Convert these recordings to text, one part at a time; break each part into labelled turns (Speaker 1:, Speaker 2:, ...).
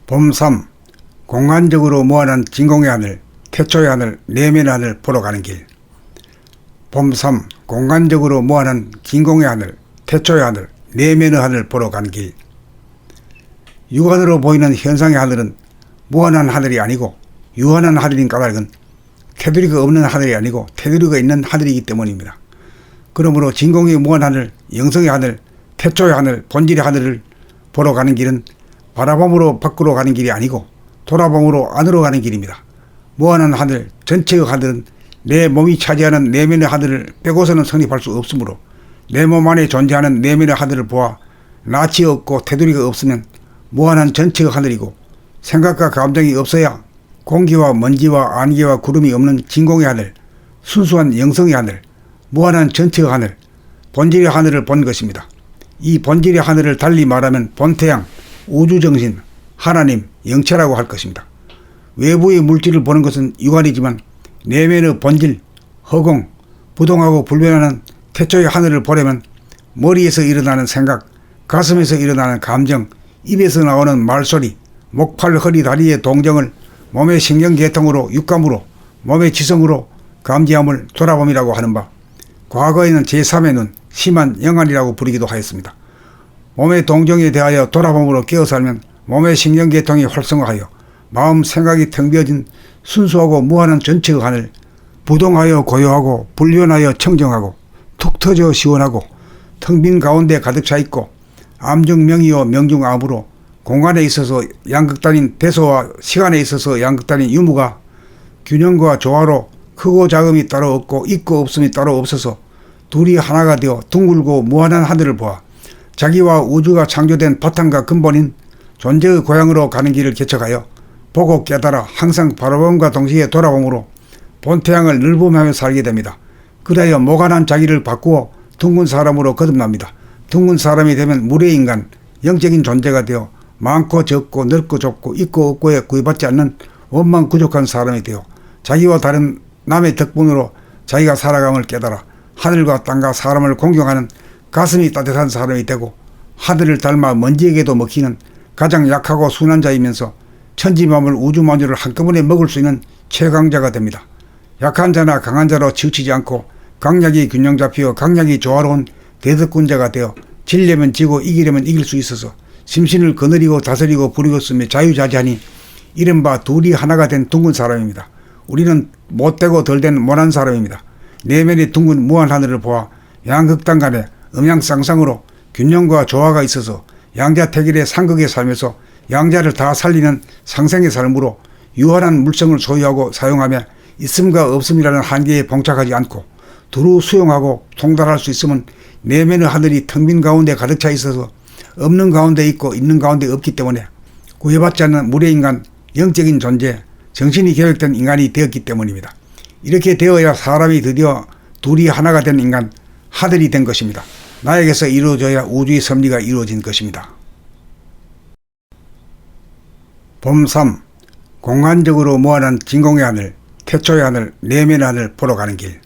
Speaker 1: 봄3. 공간적으로 무한한 진공의 하늘, 태초의 하늘, 내면의 하늘 보러 가는 길. 봄3. 공간적으로 무한한 진공의 하늘, 태초의 하늘, 내면의 하늘 보러 가는 길. 육안으로 보이는 현상의 하늘은 무한한 하늘이 아니고 유한한 하늘인 까닭은 테두리가 없는 하늘이 아니고 테두리가 있는 하늘이기 때문입니다. 그러므로 진공의 무한한 하늘, 영성의 하늘, 태초의 하늘, 본질의 하늘을 보러 가는 길은 바라봄으로 밖으로 가는 길이 아니고 돌아봄으로 안으로 가는 길입니다. 무한한 하늘, 전체의 하늘은 내 몸이 차지하는 내면의 하늘을 빼고서는 성립할 수 없으므로 내 몸 안에 존재하는 내면의 하늘을 보아 낯이 없고 테두리가 없으면 무한한 전체의 하늘이고 생각과 감정이 없어야 공기와 먼지와 안개와 구름이 없는 진공의 하늘, 순수한 영성의 하늘, 무한한 전체의 하늘, 본질의 하늘을 본 것입니다. 이 본질의 하늘을 달리 말하면 본태양, 우주정신, 하나님, 영체라고 할 것입니다. 외부의 물질을 보는 것은 육안이지만 내면의 본질, 허공, 부동하고 불변하는 태초의 하늘을 보려면 머리에서 일어나는 생각, 가슴에서 일어나는 감정, 입에서 나오는 말소리, 목, 팔, 허리, 다리의 동정을 몸의 신경계통으로 육감으로 몸의 지성으로 감지함을 돌아봄이라고 하는 바, 과거에는 제3의 눈, 심한 영안이라고 부르기도 하였습니다. 몸의 동정에 대하여 돌아봄으로 깨어 살면 몸의 신경계통이 활성화하여 마음 생각이 텅 비어진 순수하고 무한한 전체의 하늘, 부동하여 고요하고 불변하여 청정하고 툭 터져 시원하고 텅 빈 가운데 가득 차 있고 암중 명이요 명중 암으로 공간에 있어서 양극단인 대소와 시간에 있어서 양극단인 유무가 균형과 조화로 크고 작음이 따로 없고 있고 없음이 따로 없어서 둘이 하나가 되어 둥글고 무한한 하늘을 보아 자기와 우주가 창조된 바탕과 근본인 존재의 고향으로 가는 길을 개척하여 보고 깨달아 항상 바라봄과 동시에 돌아봄으로 본태양을 늘봄하며 살게 됩니다. 그리하여 모관한 자기를 바꾸어 둥근 사람으로 거듭납니다. 둥근 사람이 되면 물의 인간, 영적인 존재가 되어 많고 적고 넓고 좁고 있고 없고에 구애받지 않는 원망 부족한 사람이 되어 자기와 다른 남의 덕분으로 자기가 살아감을 깨달아 하늘과 땅과 사람을 공경하는 가슴이 따뜻한 사람이 되고 하늘을 닮아 먼지에게도 먹히는 가장 약하고 순한 자이면서 천지만물 우주만유를 한꺼번에 먹을 수 있는 최강자가 됩니다. 약한 자나 강한 자로 치우치지 않고 강약이 균형 잡히어 강약이 조화로운 대덕군자가 되어 지려면 지고 이기려면 이길 수 있어서 심신을 거느리고 다스리고 부리고 쓰며 자유자재하니 이른바 둘이 하나가 된 둥근 사람입니다. 우리는 못되고 덜된 못한 사람입니다. 내면의 둥근 무한 하늘을 보아 양극단 간에 음양쌍상으로 균형과 조화가 있어서 양자택일의 상극에 살면서 양자를 다 살리는 상생의 삶으로 유한한 물성을 소유하고 사용하며 있음과 없음이라는 한계에 봉착하지 않고 두루 수용하고 통달할 수 있으면 내면의 하늘이 텅 빈 가운데 가득 차 있어서 없는 가운데 있고 있는 가운데 없기 때문에 구애받지 않는 물의 인간, 영적인 존재, 정신이 계획된 인간이 되었기 때문입니다. 이렇게 되어야 사람이 드디어 둘이 하나가 된 인간, 하늘이 된 것입니다. 나에게서 이루어져야 우주의 섭리가 이루어진 것입니다. 봄3. 공간적으로 무한한 진공의 하늘, 태초의 하늘, 내면의 하늘 보러 가는 길.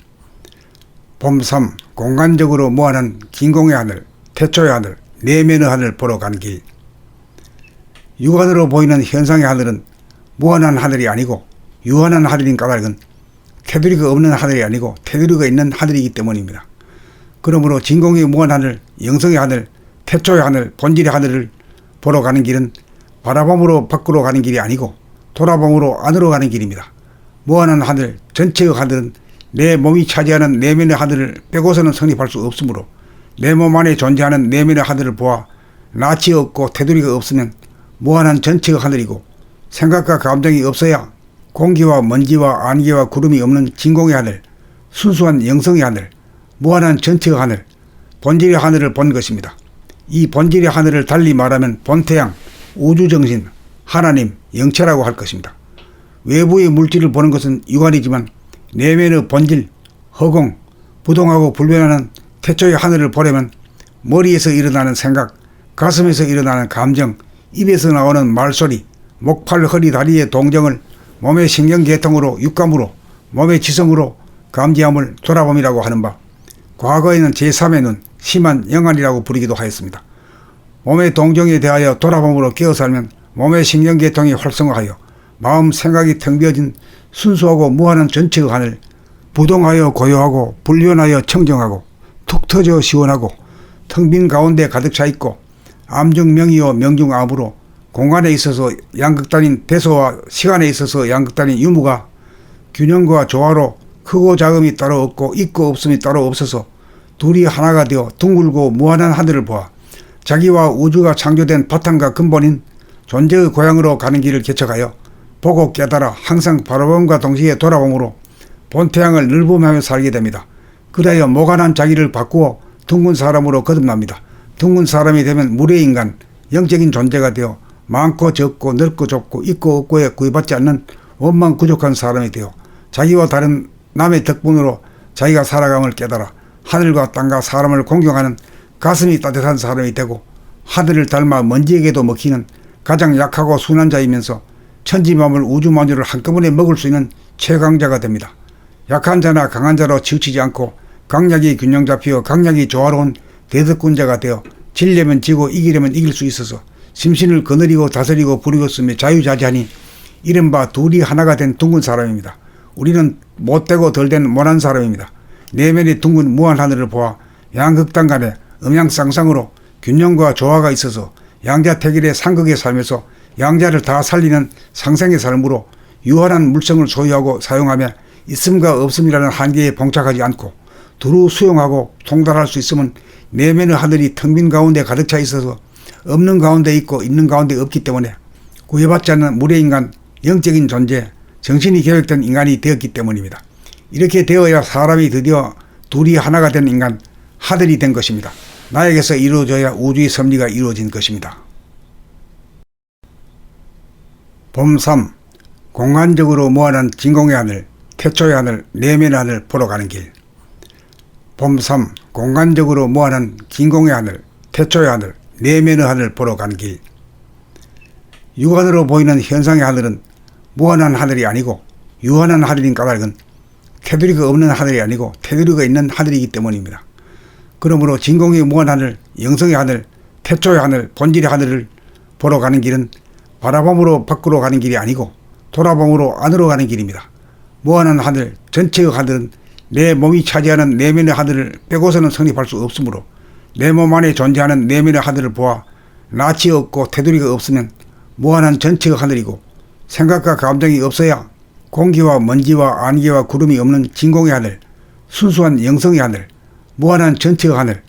Speaker 1: 봄3. 공간적으로 무한한 진공의 하늘, 태초의 하늘, 내면의 하늘 보러 가는 길. 육안으로 보이는 현상의 하늘은 무한한 하늘이 아니고 유한한 하늘인 까닭은 테두리가 없는 하늘이 아니고 테두리가 있는 하늘이기 때문입니다. 그러므로 진공의 무한한 하늘, 영성의 하늘, 태초의 하늘, 본질의 하늘을 보러 가는 길은 바라봄으로 밖으로 가는 길이 아니고 돌아봄으로 안으로 가는 길입니다. 무한한 하늘, 전체의 하늘은 내 몸이 차지하는 내면의 하늘을 빼고서는 성립할 수 없으므로 내 몸 안에 존재하는 내면의 하늘을 보아 낯이 없고 테두리가 없으면 무한한 전체의 하늘이고 생각과 감정이 없어야 공기와 먼지와 안개와 구름이 없는 진공의 하늘, 순수한 영성의 하늘, 무한한 전체의 하늘, 본질의 하늘을 본 것입니다. 이 본질의 하늘을 달리 말하면 본태양, 우주정신, 하나님, 영체라고 할 것입니다. 외부의 물질을 보는 것은 육안이지만 내면의 본질, 허공, 부동하고 불변하는 태초의 하늘을 보려면 머리에서 일어나는 생각, 가슴에서 일어나는 감정, 입에서 나오는 말소리, 목, 팔, 허리, 다리의 동정을 몸의 신경계통으로 육감으로 몸의 지성으로 감지함을 돌아봄이라고 하는 바, 과거에는 제3의 눈, 심한 영안이라고 부르기도 하였습니다. 몸의 동정에 대하여 돌아봄으로 깨어 살면 몸의 신경계통이 활성화하여 마음 생각이 텅 비어진 순수하고 무한한 전체의 하늘, 부동하여 고요하고 불변하여 청정하고 툭 터져 시원하고 텅 빈 가운데 가득 차 있고 암중 명이요 명중 암으로 공간에 있어서 양극단인 대소와 시간에 있어서 양극단인 유무가 균형과 조화로 크고 작음이 따로 없고 있고 없음이 따로 없어서 둘이 하나가 되어 둥글고 무한한 하늘을 보아 자기와 우주가 창조된 바탕과 근본인 존재의 고향으로 가는 길을 개척하여 보고 깨달아 항상 바라봄과 동시에 돌아봄으로 본태양을 늘봄하며 살게 됩니다. 그리하여 모관한 자기를 바꾸어 둥근 사람으로 거듭납니다. 둥근 사람이 되면 물의 인간, 영적인 존재가 되어 많고 적고 넓고 좁고 있고 없고에 구애받지 않는 원망 부족한 사람이 되어 자기와 다른 남의 덕분으로 자기가 살아감을 깨달아 하늘과 땅과 사람을 공경하는 가슴이 따뜻한 사람이 되고 하늘을 닮아 먼지에게도 먹히는 가장 약하고 순한 자이면서 천지만물 우주만유를 한꺼번에 먹을 수 있는 최강자가 됩니다. 약한 자나 강한 자로 치우치지 않고 강약이 균형 잡히어 강약이 조화로운 대덕군자가 되어 지려면 지고 이기려면 이길 수 있어서 심신을 거느리고 다스리고 부리고 쓰며 자유자재하니 이른바 둘이 하나가 된 둥근 사람입니다. 우리는 못되고 덜된 못한 사람입니다. 내면의 둥근 무한 하늘을 보아 양극단 간에 음양쌍상으로 균형과 조화가 있어서 양자택일의 상극에 살면서 양자를 다 살리는 상생의 삶으로 유한한 물성을 소유하고 사용하며 있음과 없음이라는 한계에 봉착하지 않고 두루 수용하고 통달할 수 있으면 내면의 하늘이 텅 빈 가운데 가득 차 있어서 없는 가운데 있고 있는 가운데 없기 때문에 구애받지 않는 물의 인간, 영적인 존재, 정신이 계획된 인간이 되었기 때문입니다. 이렇게 되어야 사람이 드디어 둘이 하나가 된 인간, 하늘이 된 것입니다. 나에게서 이루어져야 우주의 섭리가 이루어진 것입니다. 봄3. 공간적으로 무한한 진공의 하늘, 태초의 하늘, 내면의 하늘 보러 가는 길. 봄3. 공간적으로 무한한 진공의 하늘, 태초의 하늘, 내면의 하늘 보러 가는 길. 육안으로 보이는 현상의 하늘은 무한한 하늘이 아니고 유한한 하늘인 까닭은 테두리가 없는 하늘이 아니고 테두리가 있는 하늘이기 때문입니다. 그러므로 진공의 무한 하늘, 영성의 하늘, 태초의 하늘, 본질의 하늘을 보러 가는 길은 바라봄으로 밖으로 가는 길이 아니고 돌아봄으로 안으로 가는 길입니다. 무한한 하늘, 전체의 하늘은 내 몸이 차지하는 내면의 하늘을 빼고서는 성립할 수 없으므로 내 몸 안에 존재하는 내면의 하늘을 보아 낯이 없고 테두리가 없으면 무한한 전체의 하늘이고 생각과 감정이 없어야 공기와 먼지와 안개와 구름이 없는 진공의 하늘, 순수한 영성의 하늘, 무한한 전체의 하늘,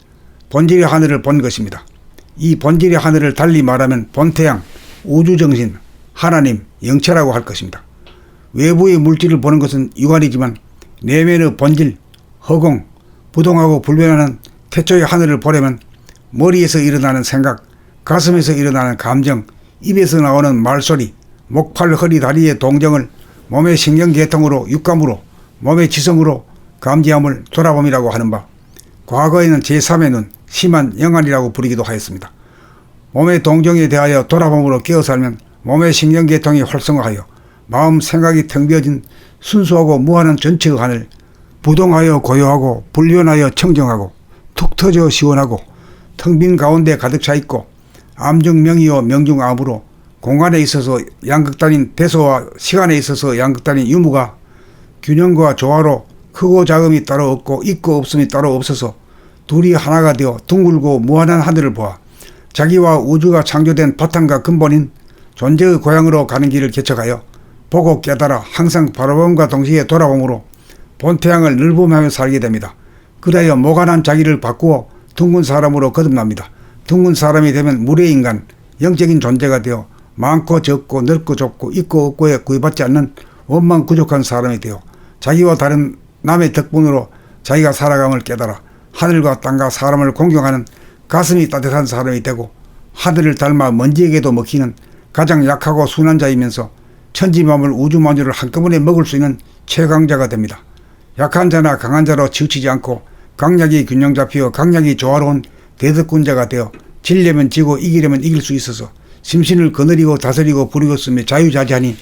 Speaker 1: 본질의 하늘을 본 것입니다. 이 본질의 하늘을 달리 말하면 본태양, 우주정신, 하나님, 영체라고 할 것입니다. 외부의 물질을 보는 것은 육안이지만 내면의 본질, 허공, 부동하고 불변하는 태초의 하늘을 보려면 머리에서 일어나는 생각, 가슴에서 일어나는 감정, 입에서 나오는 말소리, 목, 팔, 허리, 다리의 동정을 몸의 신경계통으로 육감으로 몸의 지성으로 감지함을 돌아봄이라고 하는 바, 과거에는 제3의 눈, 심한 영안이라고 부르기도 하였습니다. 몸의 동정에 대하여 돌아봄으로 깨어 살면 몸의 신경계통이 활성화하여 마음 생각이 텅 비어진 순수하고 무한한 전체의 하늘, 부동하여 고요하고 불변하여 청정하고 툭 터져 시원하고 텅 빈 가운데 가득 차 있고 암중 명이요 명중 암으로 공간에 있어서 양극단인 대소와 시간에 있어서 양극단인 유무가 균형과 조화로 크고 작음이 따로 없고 있고 없음이 따로 없어서 둘이 하나가 되어 둥글고 무한한 하늘을 보아 자기와 우주가 창조된 바탕과 근본인 존재의 고향으로 가는 길을 개척하여 보고 깨달아 항상 바라봄과 동시에 돌아봄으로 본태양을 늘봄하며 살게 됩니다. 그리하여 모관한 자기를 바꾸어 둥근 사람으로 거듭납니다. 둥근 사람이 되면 물의 인간, 영적인 존재가 되어 많고 적고 넓고 좁고 있고 없고에 구애받지 않는 원망 부족한 사람이 되어 자기와 다른 남의 덕분으로 자기가 살아감을 깨달아 하늘과 땅과 사람을 공경하는 가슴이 따뜻한 사람이 되고 하늘을 닮아 먼지에게도 먹히는 가장 약하고 순한 자이면서 천지만물 우주만유를 한꺼번에 먹을 수 있는 최강자가 됩니다. 약한 자나 강한 자로 치우치지 않고 강약이 균형 잡히어 강약이 조화로운 대덕군자가 되어 지려면 지고 이기려면 이길 수 있어서 심신을 거느리고 다스리고 부리고 쓰며 자유자재하니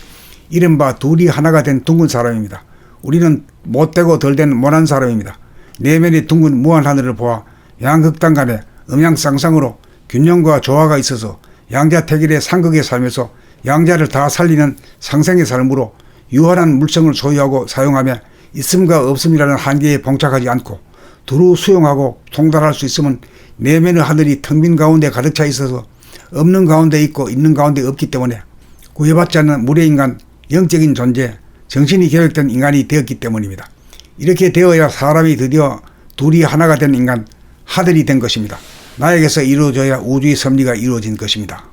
Speaker 1: 이른바 둘이 하나가 된 둥근 사람입니다. 우리는 못되고 덜된 못한 사람입니다. 내면의 둥근 무한 하늘을 보아 양극단 간에 음양쌍상으로 균형과 조화가 있어서 양자택일의 상극에 살면서 양자를 다 살리는 상생의 삶으로 유한한 물성을 소유하고 사용하며 있음과 없음이라는 한계에 봉착하지 않고 두루 수용하고 통달할 수 있으면 내면의 하늘이 텅 빈 가운데 가득 차 있어서 없는 가운데 있고 있는 가운데 없기 때문에 구애받지 않는 물의 인간, 영적인 존재, 정신이 결합된 인간이 되었기 때문입니다. 이렇게 되어야 사람이 드디어 둘이 하나가 된 인간, 하늘이 된 것입니다. 나에게서 이루어져야 우주의 섭리가 이루어진 것입니다.